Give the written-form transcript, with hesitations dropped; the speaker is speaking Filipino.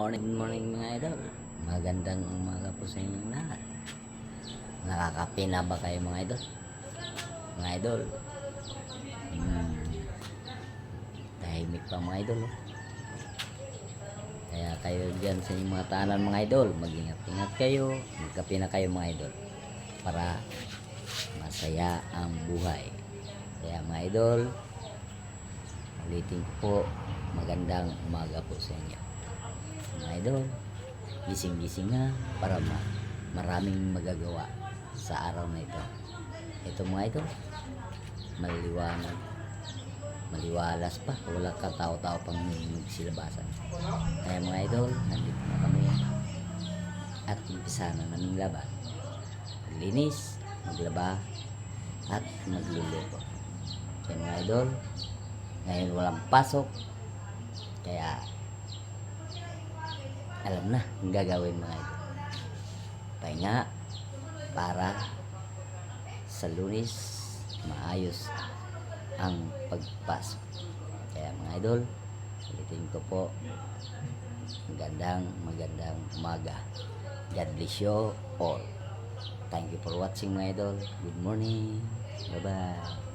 Good morning mga idol. Magandang umaga po sa inyong lahat. Nakakape na ba kayo mga idol? Mga idol. Tahimik pa mga idol. Oh. Kaya kayo dyan sa inyong mga tahanan mga idol, mag-ingat-ingat kayo. Magkape na kayo mga idol. Para masaya ang buhay. Kaya mga idol, ulitin ko po, magandang umaga po sa inyo. Mga idol, gising-gising na para maraming magagawa sa araw na ito. Ito mga idol, maliwanag, maliwalas pa, wala ka tao-tao pang magsilabasan. Kaya mga idol, nandito na kami at umpisa na naming laban. Maglinis, maglaba at magluluto. Kaya mga idol, ngayon walang pasok, kaya alam na ang gagawin mga idol. Pahinga para sa Lunes maayos ang pagpasok. Kaya mga idol, ulitin ko po, magandang umaga. God bless you all. Thank you for watching mga idol. Good morning. Bye bye.